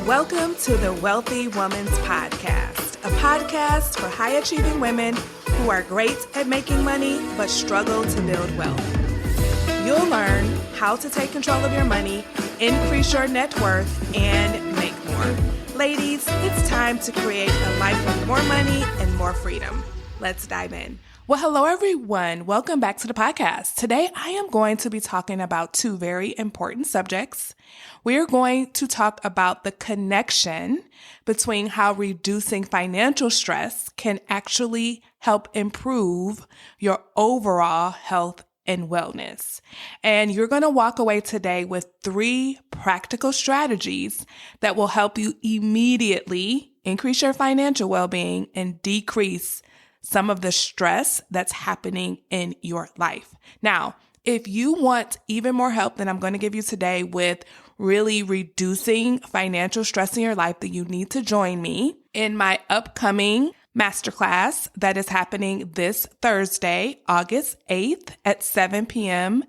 Welcome to the Wealthy Woman's Podcast, a podcast for high-achieving women who are great at making money but struggle to build wealth. You'll learn how to take control of your money, increase your net worth, and make more. Ladies, it's time to create a life with more money and more freedom. Let's dive in. Well, hello, everyone. Welcome back to the podcast. Today, I am going to be talking about two very important subjects. We are going to talk about the connection between how reducing financial stress can actually help improve your overall health and wellness. And you're going to walk away today with 3 practical strategies that will help you immediately increase your financial well-being and decrease some of the stress that's happening in your life. Now, if you want even more help than I'm going to give you today with really reducing financial stress in your life, then you need to join me in my upcoming masterclass that is happening this Thursday, August 8th at 7 p.m.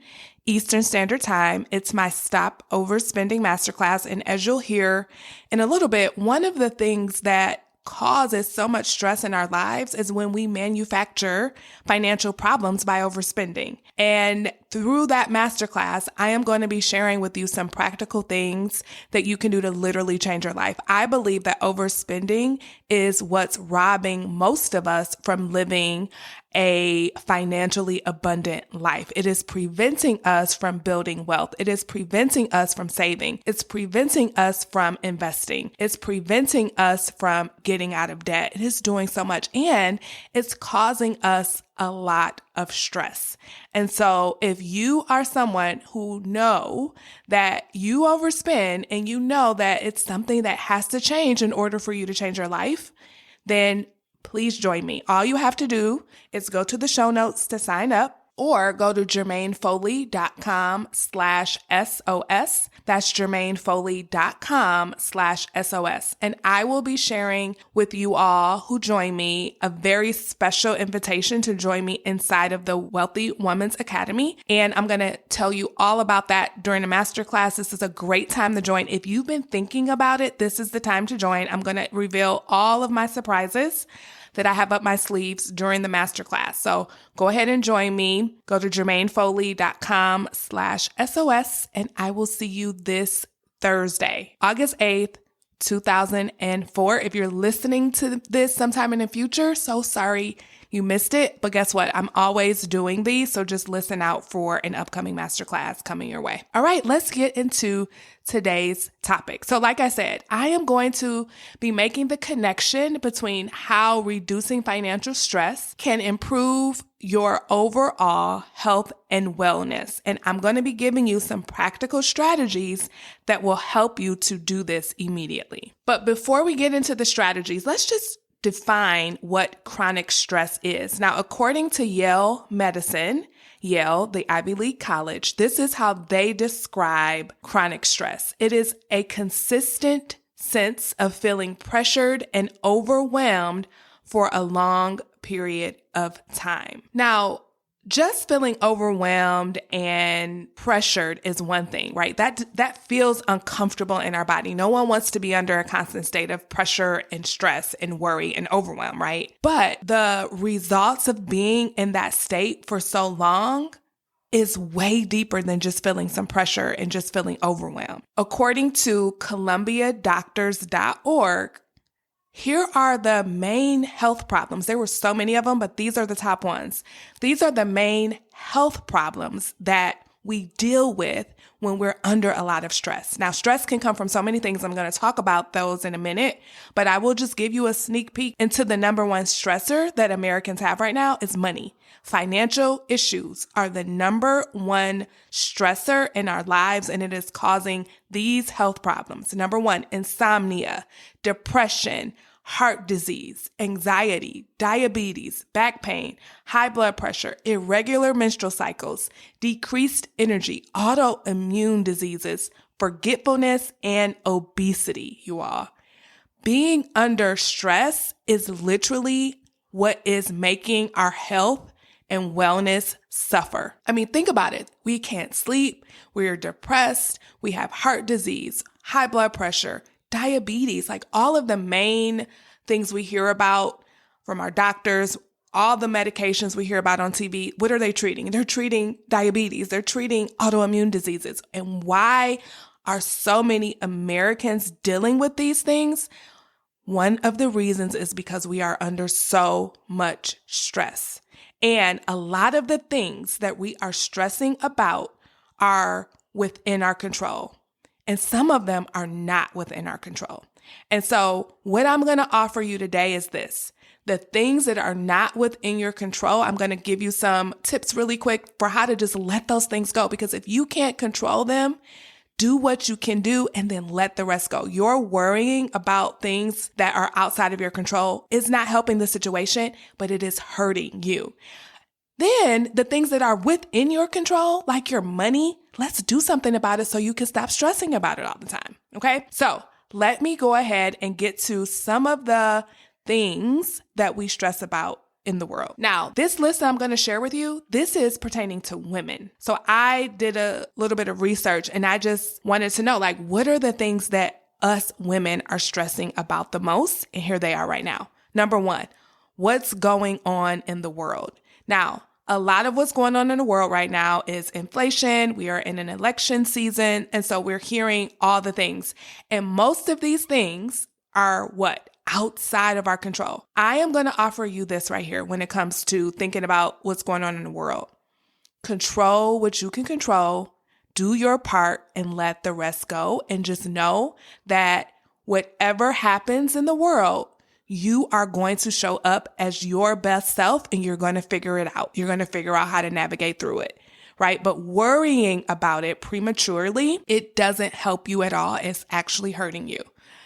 Eastern Standard Time. It's my Stop Overspending Masterclass. And as you'll hear in a little bit, one of the things that causes so much stress in our lives is when we manufacture financial problems by overspending. And through that masterclass, I am going to be sharing with you some practical things that you can do to literally change your life. I believe that overspending is what's robbing most of us from living a financially abundant life. It is preventing us from building wealth. It is preventing us from saving. It's preventing us from investing. It's preventing us from getting out of debt. It is doing so much, and it's causing us a lot of stress. And so if you are someone who know that you overspend and you know that it's something that has to change in order for you to change your life, then please join me. All you have to do is go to the show notes to sign up, or go to jermainefoley.com/SOS. That's jermainefoley.com/SOS. And I will be sharing with you all who join me a very special invitation to join me inside of the Wealthy Woman's Academy. And I'm going to tell you all about that during the masterclass. This is a great time to join. If you've been thinking about it, this is the time to join. I'm going to reveal all of my surprises that I have up my sleeves during the masterclass. So go ahead and join me. Go to jermainefoley.com/SOS, and I will see you this Thursday, August 8th, 2004. If you're listening to this sometime in the future, so sorry you missed it, but guess what? I'm always doing these, so just listen out for an upcoming masterclass coming your way. All right, let's get into today's topic. So like I said, I am going to be making the connection between how reducing financial stress can improve your overall health and wellness. And I'm going to be giving you some practical strategies that will help you to do this immediately. But before we get into the strategies, let's just define what chronic stress is. Now, according to Yale Medicine, Yale, the Ivy League college, this is how they describe chronic stress. It is a consistent sense of feeling pressured and overwhelmed for a long period of time. Now, just feeling overwhelmed and pressured is one thing, right? That feels uncomfortable in our body. No one wants to be under a constant state of pressure and stress and worry and overwhelm, right? But the results of being in that state for so long is way deeper than just feeling some pressure and just feeling overwhelmed. According to ColumbiaDoctors.org, here are the main health problems. There were so many of them, but these are the top ones. These are the main health problems that we deal with when we're under a lot of stress. Now, stress can come from so many things. I'm going to talk about those in a minute, but I will just give you a sneak peek into the number one stressor that Americans have right now is money. Financial issues are the number one stressor in our lives, and it is causing these health problems. Number one, insomnia, depression, heart disease, anxiety, diabetes, back pain, high blood pressure, irregular menstrual cycles, decreased energy, autoimmune diseases, forgetfulness, and obesity, you all. Being under stress is literally what is making our health and wellness suffer. I mean, think about it. We can't sleep. We're depressed. We have heart disease, high blood pressure, diabetes, like all of the main things we hear about from our doctors, all the medications we hear about on TV, what are they treating? They're treating diabetes. They're treating autoimmune diseases. And why are so many Americans dealing with these things? One of the reasons is because we are under so much stress. And a lot of the things that we are stressing about are within our control. And some of them are not within our control. And so what I'm going to offer you today is this. The things that are not within your control, I'm going to give you some tips really quick for how to just let those things go. Because if you can't control them, do what you can do and then let the rest go. Your worrying about things that are outside of your control is not helping the situation, but it is hurting you. Then the things that are within your control, like your money, let's do something about it so you can stop stressing about it all the time. Okay? So let me go ahead and get to some of the things that we stress about in the world. Now, this list that I'm going to share with you, this is pertaining to women. So I did a little bit of research and I just wanted to know, like, what are the things that us women are stressing about the most? And here they are right now. Number one, what's going on in the world? Now, a lot of what's going on in the world right now is inflation. We are in an election season. And so we're hearing all the things. And most of these things are what? Outside of our control. I am going to offer you this right here when it comes to thinking about what's going on in the world. Control what you can control, do your part, and let the rest go. And just know that whatever happens in the world, you are going to show up as your best self and you're going to figure it out. You're going to figure out how to navigate through it, right? But worrying about it prematurely, it doesn't help you at all. It's actually hurting you.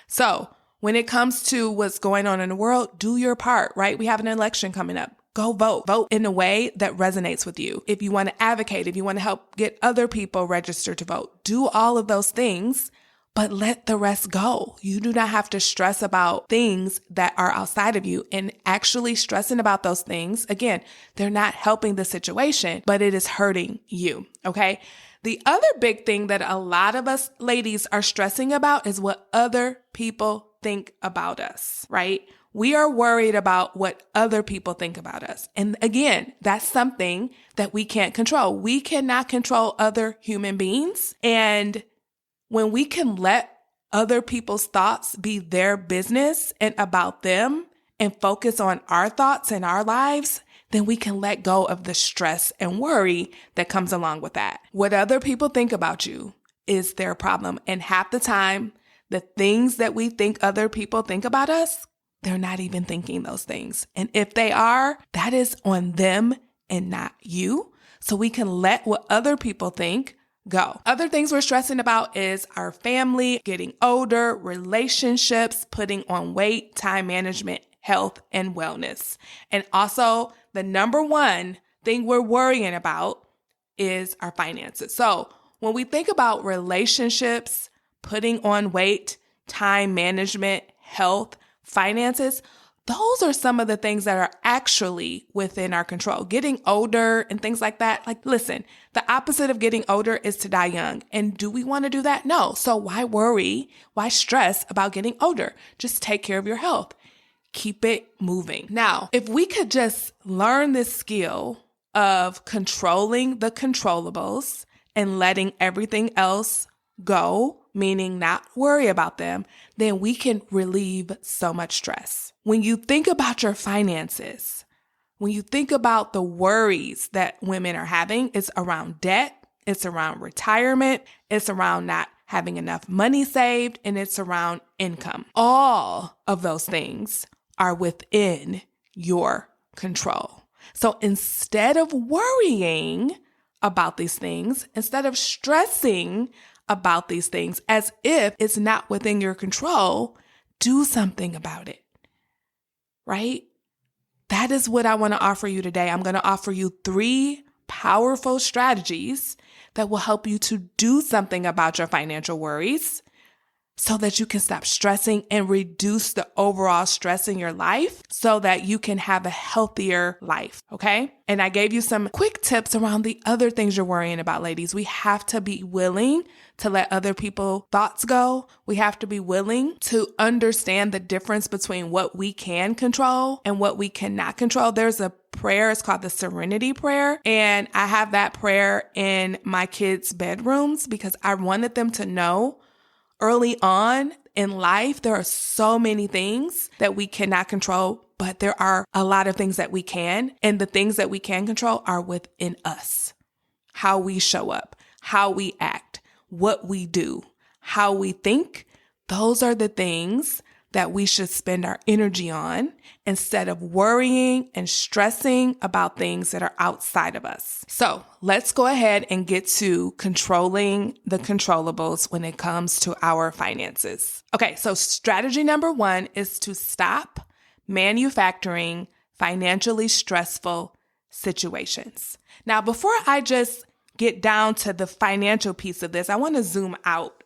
So when it comes to what's going on in the world, do your part, right? We have an election coming up. Go vote. Vote in a way that resonates with you. If you want to advocate, if you want to help get other people registered to vote, do all of those things, but let the rest go. You do not have to stress about things that are outside of you. And actually stressing about those things, again, they're not helping the situation, but it is hurting you, okay? The other big thing that a lot of us ladies are stressing about is what other people think about us, right? We are worried about what other people think about us. And again, that's something that we can't control. We cannot control other human beings. And when we can let other people's thoughts be their business and about them and focus on our thoughts and our lives, then we can let go of the stress and worry that comes along with that. What other people think about you is their problem. And half the time, the things that we think other people think about us, they're not even thinking those things. And if they are, that is on them and not you. So we can let what other people think go. Other things we're stressing about is our family, getting older, relationships, putting on weight, time management, health, and wellness. And also the number one thing we're worrying about is our finances. So when we think about relationships, putting on weight, time management, health, finances, those are some of the things that are actually within our control. Getting older and things like that. Like, listen, the opposite of getting older is to die young. And do we want to do that? No. So why worry? Why stress about getting older? Just take care of your health. Keep it moving. Now, if we could just learn this skill of controlling the controllables and letting everything else go, meaning not worry about them, then we can relieve so much stress. When you think about your finances, when you think about the worries that women are having, it's around debt, it's around retirement, it's around not having enough money saved, and it's around income. All of those things are within your control. So instead of worrying about these things, instead of stressing about these things as if it's not within your control, do something about it, right? That is what I want to offer you today. I'm going to offer you 3 powerful strategies that will help you to do something about your financial worries so that you can stop stressing and reduce the overall stress in your life so that you can have a healthier life, okay? And I gave you some quick tips around the other things you're worrying about, ladies. We have to be willing to let other people's thoughts go. We have to be willing to understand the difference between what we can control and what we cannot control. There's a prayer, it's called the Serenity Prayer, and I have that prayer in my kids' bedrooms because I wanted them to know early on in life, there are so many things that we cannot control, but there are a lot of things that we can. And the things that we can control are within us. How we show up, how we act, what we do, how we think. Those are the things that we should spend our energy on instead of worrying and stressing about things that are outside of us. So let's go ahead and get to controlling the controllables when it comes to our finances. Okay, so strategy number 1 is to stop manufacturing financially stressful situations. Now, before I just get down to the financial piece of this, I want to zoom out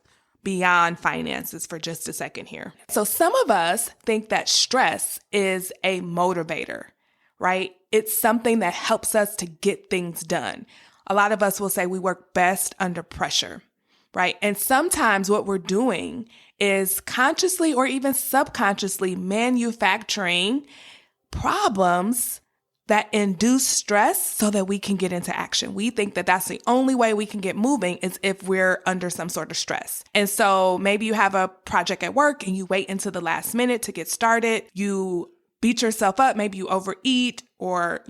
beyond finances for just a second here. So some of us think that stress is a motivator, right? It's something that helps us to get things done. A lot of us will say we work best under pressure, right? And sometimes what we're doing is consciously or even subconsciously manufacturing problems that induce stress so that we can get into action. We think that that's the only way we can get moving is if we're under some sort of stress. And so maybe you have a project at work and you wait until the last minute to get started. You beat yourself up. Maybe you overeat or,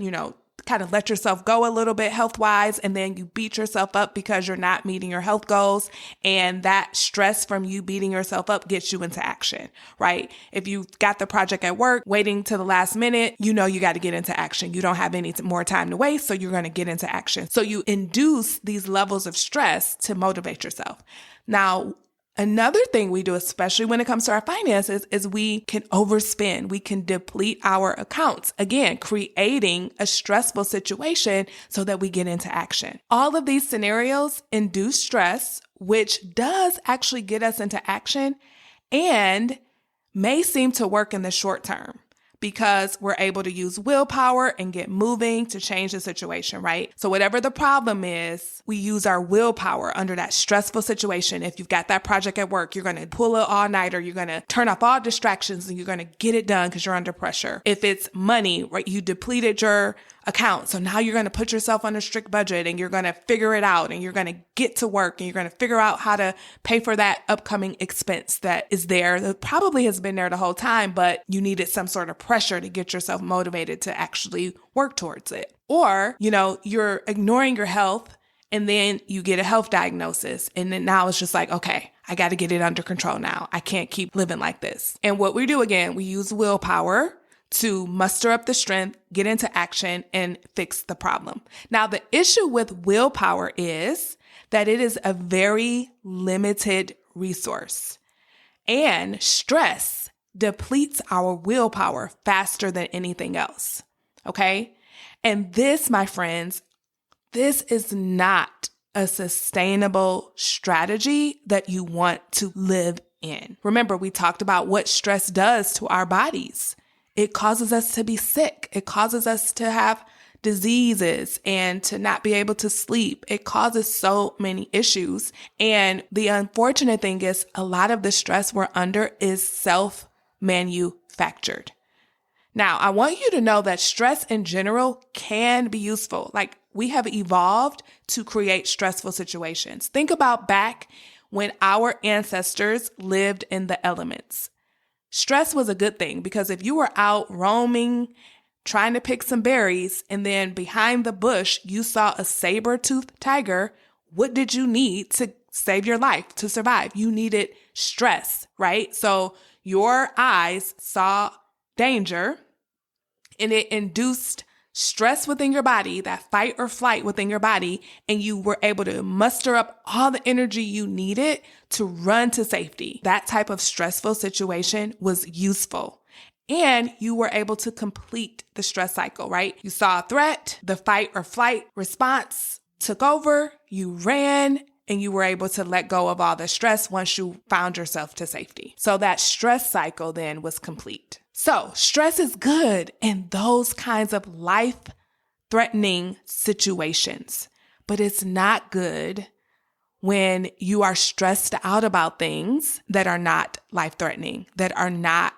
kind of let yourself go a little bit health-wise, and then you beat yourself up because you're not meeting your health goals. And that stress from you beating yourself up gets you into action, right? If you got the project at work, waiting to the last minute, you got to get into action. You don't have any more time to waste, so you're going to get into action. So you induce these levels of stress to motivate yourself. Now, another thing we do, especially when it comes to our finances, is we can overspend. We can deplete our accounts. Again, creating a stressful situation so that we get into action. All of these scenarios induce stress, which does actually get us into action and may seem to work in the short term, because we're able to use willpower and get moving to change the situation, right? So whatever the problem is, we use our willpower under that stressful situation. If you've got that project at work, you're going to pull it all-nighter. You're going to turn off all distractions and you're going to get it done because you're under pressure. If it's money, right, you depleted your account. So now you're going to put yourself on a strict budget and you're going to figure it out and you're going to get to work and you're going to figure out how to pay for that upcoming expense that is there, that probably has been there the whole time, but you needed some sort of pressure to get yourself motivated to actually work towards it. Or, you're ignoring your health and then you get a health diagnosis. And then now it's just like, okay, I got to get it under control now. I can't keep living like this. And what we do again, we use willpower to muster up the strength, get into action, and fix the problem. Now, the issue with willpower is that it is a very limited resource. And stress depletes our willpower faster than anything else. Okay? And this, my friends, this is not a sustainable strategy that you want to live in. Remember, we talked about what stress does to our bodies. It causes us to be sick. It causes us to have diseases and to not be able to sleep. It causes so many issues. And the unfortunate thing is a lot of the stress we're under is self-manufactured. Now, I want you to know that stress in general can be useful. Like, we have evolved to create stressful situations. Think about back when our ancestors lived in the elements. Stress was a good thing because if you were out roaming, trying to pick some berries, and then behind the bush, you saw a saber-toothed tiger, what did you need to save your life, to survive? You needed stress, right? So your eyes saw danger and it induced stress within your body, that fight or flight within your body, and you were able to muster up all the energy you needed to run to safety. That type of stressful situation was useful. And you were able to complete the stress cycle, right? You saw a threat, the fight or flight response took over, you ran, and you were able to let go of all the stress once you found yourself to safety. So that stress cycle then was complete. So stress is good in those kinds of life-threatening situations, but it's not good when you are stressed out about things that are not life-threatening, that are not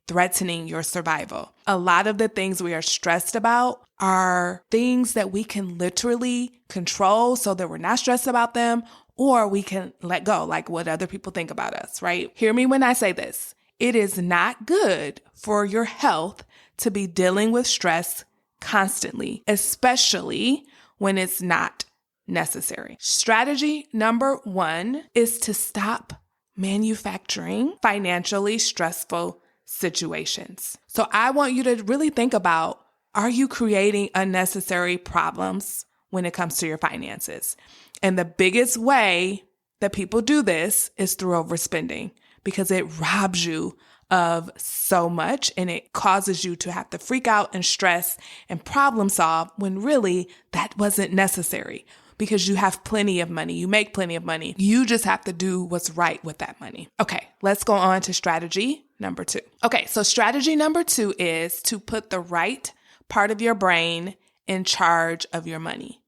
threatening your survival. A lot of the things we are stressed about are things that we can literally control so that we're not stressed about them, or we can let go, like what other people think about us, right? Hear me when I say this. It is not good for your health to be dealing with stress constantly, especially when it's not necessary. Strategy number 1 is to stop manufacturing financially stressful situations. So I want you to really think about, are you creating unnecessary problems when it comes to your finances? And the biggest way that people do this is through overspending, because it robs you of so much and it causes you to have to freak out and stress and problem solve when really that wasn't necessary, because you have plenty of money. You make plenty of money. You just have to do what's right with that money. Okay, let's go on to strategy number 2. Okay, so strategy number 2 is to put the right part of your brain in charge of your money.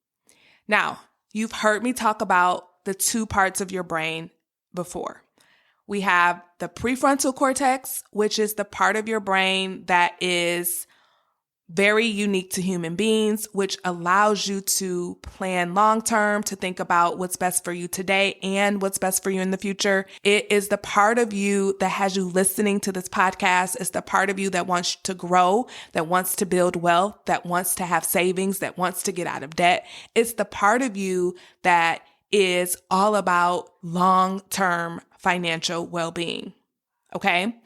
Now, you've heard me talk about the 2 parts of your brain before. We have the prefrontal cortex, which is the part of your brain that is very unique to human beings, which allows you to plan long-term, to think about what's best for you today and what's best for you in the future. It is the part of you that has you listening to this podcast. It's the part of you that wants to grow, that wants to build wealth, that wants to have savings, that wants to get out of debt. It's the part of you that is all about long-term financial well-being. Okay?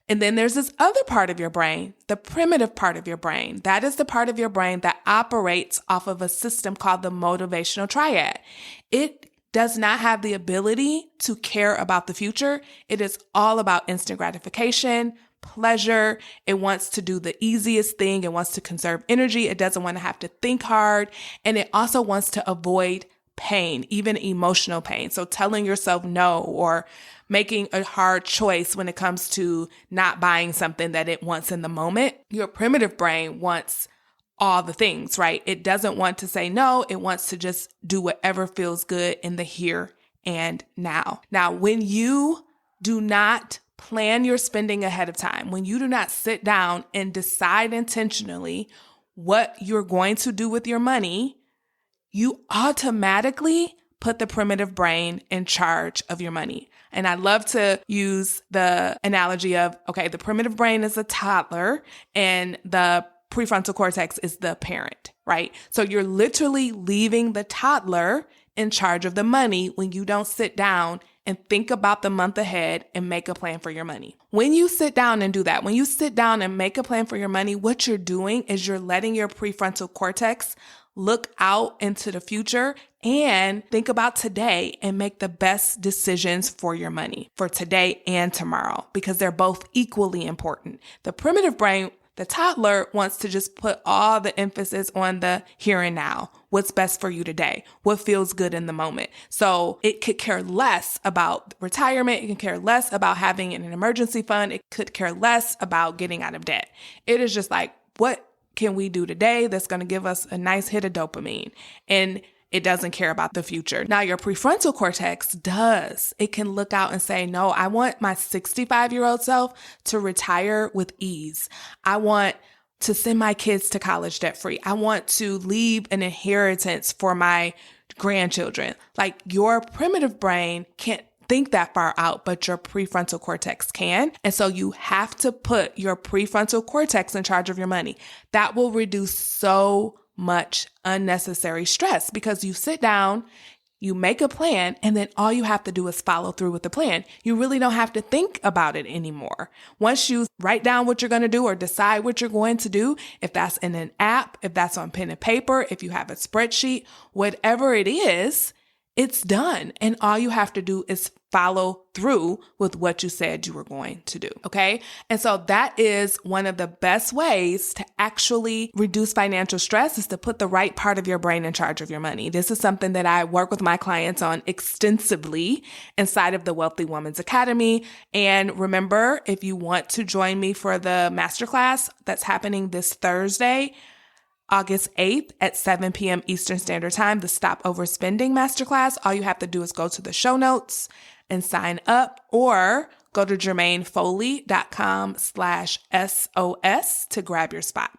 And then there's this other part of your brain, the primitive part of your brain. That is the part of your brain that operates off of a system called the motivational triad. It does not have the ability to care about the future. It is all about instant gratification, pleasure. It wants to do the easiest thing. It wants to conserve energy. It doesn't want to have to think hard. And it also wants to avoid pain, even emotional pain. So telling yourself no, or making a hard choice when it comes to not buying something that it wants in the moment. Your primitive brain wants all the things, right? It doesn't want to say no. It wants to just do whatever feels good in the here and now. Now, when you do not plan your spending ahead of time, when you do not sit down and decide intentionally what you're going to do with your money, you automatically put the primitive brain in charge of your money. And I love to use the analogy of, okay, the primitive brain is a toddler and the prefrontal cortex is the parent, right? So you're literally leaving the toddler in charge of the money when you don't sit down and think about the month ahead and make a plan for your money. When you sit down and do that, when you sit down and make a plan for your money, what you're doing is you're letting your prefrontal cortex look out into the future and think about today and make the best decisions for your money for today and tomorrow, because they're both equally important. The primitive brain, the toddler, wants to just put all the emphasis on the here and now. What's best for you today? What feels good in the moment? So it could care less about retirement. It can care less about having an emergency fund. It could care less about getting out of debt. It is just like, what can we do today that's going to give us a nice hit of dopamine? And it doesn't care about the future. Now, your prefrontal cortex does. It can look out and say, no, I want my 65-year-old self to retire with ease. I want to send my kids to college debt-free. I want to leave an inheritance for my grandchildren. Like, your primitive brain can't think that far out, but your prefrontal cortex can. And so you have to put your prefrontal cortex in charge of your money. That will reduce so much unnecessary stress, because you sit down, you make a plan, and then all you have to do is follow through with the plan. You really don't have to think about it anymore. Once you write down what you're going to do or decide what you're going to do, if that's in an app, if that's on pen and paper, if you have a spreadsheet, whatever it is, it's done. And all you have to do is follow through with what you said you were going to do. Okay. And so that is one of the best ways to actually reduce financial stress, is to put the right part of your brain in charge of your money. This is something that I work with my clients on extensively inside of the Wealthy Woman's Academy. And remember, if you want to join me for the masterclass that's happening this Thursday, August 8th at 7 p.m. Eastern Standard Time, the Stop Overspending Masterclass, all you have to do is go to the show notes and sign up, or go to jermainefoley.com/SOS to grab your spot.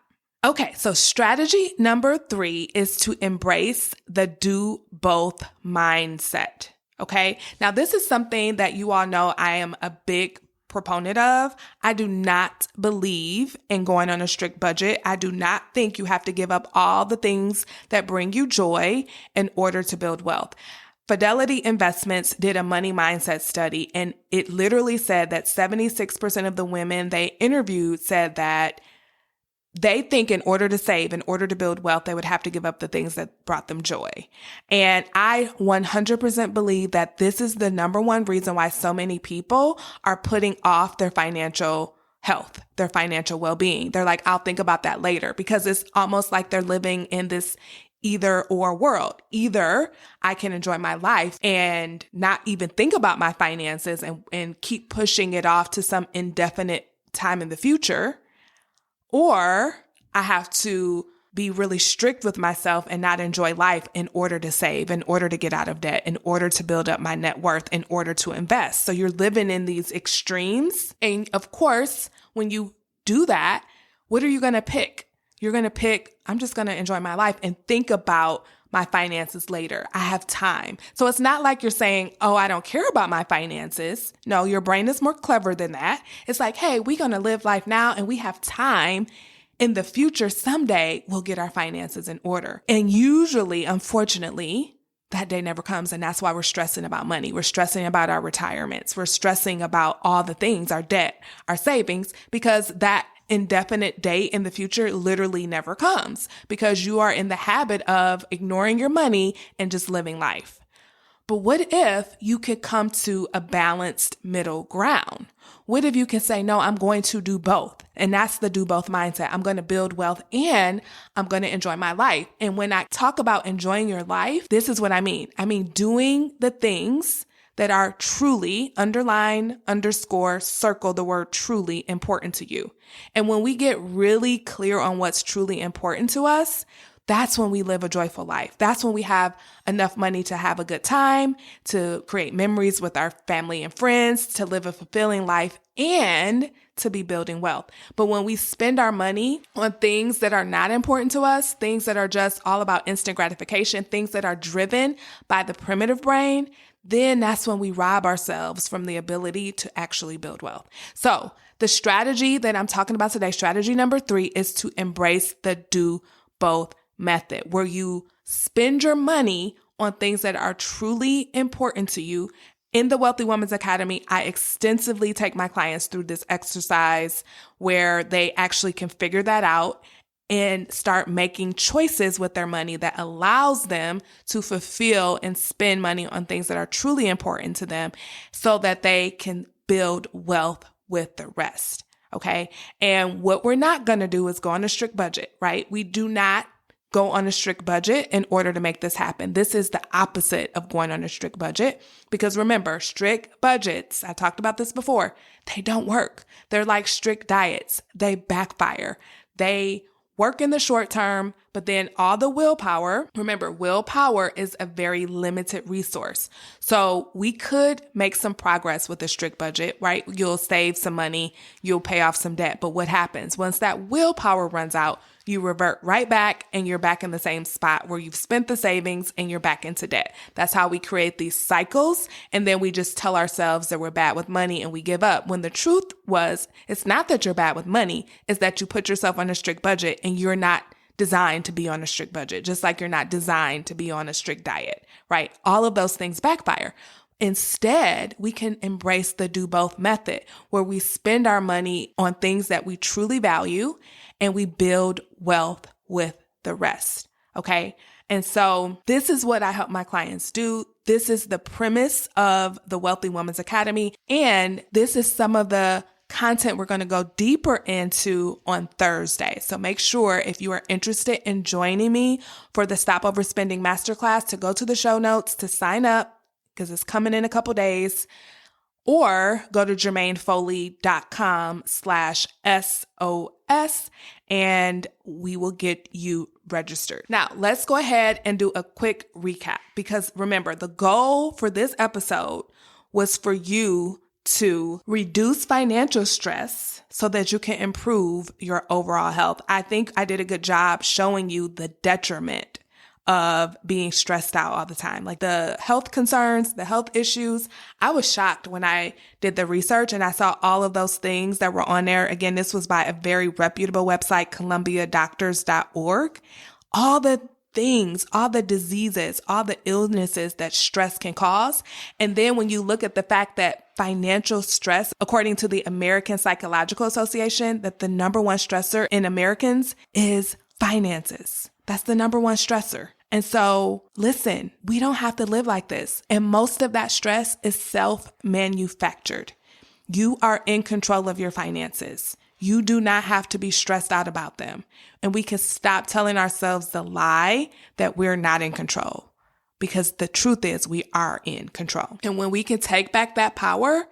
Okay, so strategy number 3 is to embrace the do both mindset. Okay, now this is something that you all know I am a big proponent of. I do not believe in going on a strict budget. I do not think you have to give up all the things that bring you joy in order to build wealth. Fidelity Investments did a money mindset study, and it literally said that 76% of the women they interviewed said that they think in order to save, in order to build wealth, they would have to give up the things that brought them joy. And I 100% believe that this is the number one reason why so many people are putting off their financial health, their financial well-being. They're like, I'll think about that later, because it's almost like they're living in this either or world. Either I can enjoy my life and not even think about my finances and keep pushing it off to some indefinite time in the future, or I have to be really strict with myself and not enjoy life in order to save, in order to get out of debt, in order to build up my net worth, in order to invest. So you're living in these extremes. And of course, when you do that, what are you going to pick? You're going to pick, I'm just going to enjoy my life and think about my finances later. I have time. So it's not like you're saying, oh, I don't care about my finances. No, your brain is more clever than that. It's like, hey, we're going to live life now and we have time. In the future, someday we'll get our finances in order. And usually, unfortunately, that day never comes. And that's why we're stressing about money. We're stressing about our retirements. We're stressing about all the things, our debt, our savings, because that indefinite date in the future literally never comes, because you are in the habit of ignoring your money and just living life. But what if you could come to a balanced middle ground? What if you can say, no, I'm going to do both? And that's the do both mindset. I'm going to build wealth and I'm going to enjoy my life. And when I talk about enjoying your life, this is what I mean. I mean, doing the things that are truly, underline, underscore, circle the word truly important to you. And when we get really clear on what's truly important to us, that's when we live a joyful life. That's when we have enough money to have a good time, to create memories with our family and friends, to live a fulfilling life, and to be building wealth. But when we spend our money on things that are not important to us, things that are just all about instant gratification, things that are driven by the primitive brain, then that's when we rob ourselves from the ability to actually build wealth. So the strategy that I'm talking about today, strategy number 3, is to embrace the do both method, where you spend your money on things that are truly important to you. In the Wealthy Woman's Academy, I extensively take my clients through this exercise where they actually can figure that out and start making choices with their money that allows them to fulfill and spend money on things that are truly important to them so that they can build wealth with the rest. Okay. And what we're not going to do is go on a strict budget, right? We do not go on a strict budget in order to make this happen. This is the opposite of going on a strict budget, because remember, strict budgets, I talked about this before, they don't work. They're like strict diets. They backfire. They work in the short term, but then all the willpower, remember, willpower is a very limited resource. So we could make some progress with a strict budget, right? You'll save some money, you'll pay off some debt. But what happens? Once that willpower runs out, you revert right back and you're back in the same spot where you've spent the savings and you're back into debt. That's how we create these cycles. And then we just tell ourselves that we're bad with money and we give up. When the truth was, it's not that you're bad with money, it's that you put yourself on a strict budget and you're not designed to be on a strict budget, just like you're not designed to be on a strict diet, right? All of those things backfire. Instead, we can embrace the do both method, where we spend our money on things that we truly value and we build wealth with the rest. Okay. And so this is what I help my clients do. This is the premise of the Wealthy Woman's Academy. And this is some of the content we're going to go deeper into on Thursday. So make sure if you are interested in joining me for the Stop Overspending Masterclass to go to the show notes to sign up because it's coming in a couple days, or go to jermainefoley.com/SOS and we will get you registered. Now, let's go ahead and do a quick recap because remember, the goal for this episode was for you to reduce financial stress so that you can improve your overall health. I think I did a good job showing you the detriment of being stressed out all the time. Like the health concerns, the health issues. I was shocked when I did the research and I saw all of those things that were on there. Again, this was by a very reputable website, columbiadoctors.org. All the things, all the diseases, all the illnesses that stress can cause. And then when you look at the fact that financial stress, according to the American Psychological Association, that the number one stressor in Americans is finances. That's the number one stressor. And so listen, we don't have to live like this. And most of that stress is self-manufactured. You are in control of your finances. You do not have to be stressed out about them. And we can stop telling ourselves the lie that we're not in control, because the truth is we are in control. And when we can take back that power,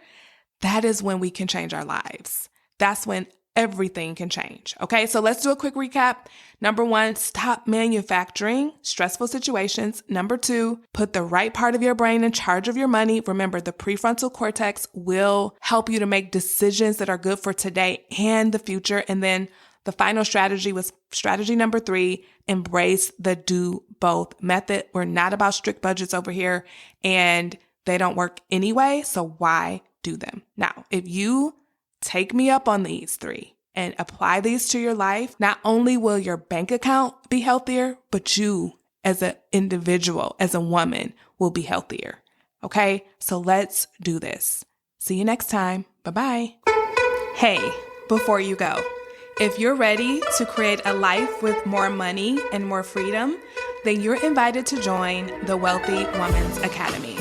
that is when we can change our lives. That's when everything can change. Okay, so let's do a quick recap. Number 1, stop manufacturing stressful situations. Number 2, put the right part of your brain in charge of your money. Remember, the prefrontal cortex will help you to make decisions that are good for today and the future. And then the final strategy was strategy number 3, embrace the do both method. We're not about strict budgets over here, and they don't work anyway. So why do them? Now, if you take me up on these 3 and apply these to your life, not only will your bank account be healthier, but you as an individual, as a woman, will be healthier. Okay, so let's do this. See you next time. Bye-bye. Hey, before you go, if you're ready to create a life with more money and more freedom, then you're invited to join the Wealthy Woman's Academy,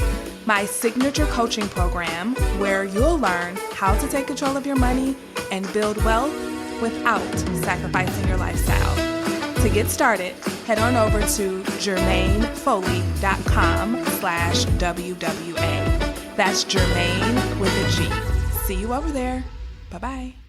my signature coaching program where you'll learn how to take control of your money and build wealth without sacrificing your lifestyle. To get started, head on over to jermainefoley.com/WWA. That's Jermaine with a G. See you over there. Bye-bye.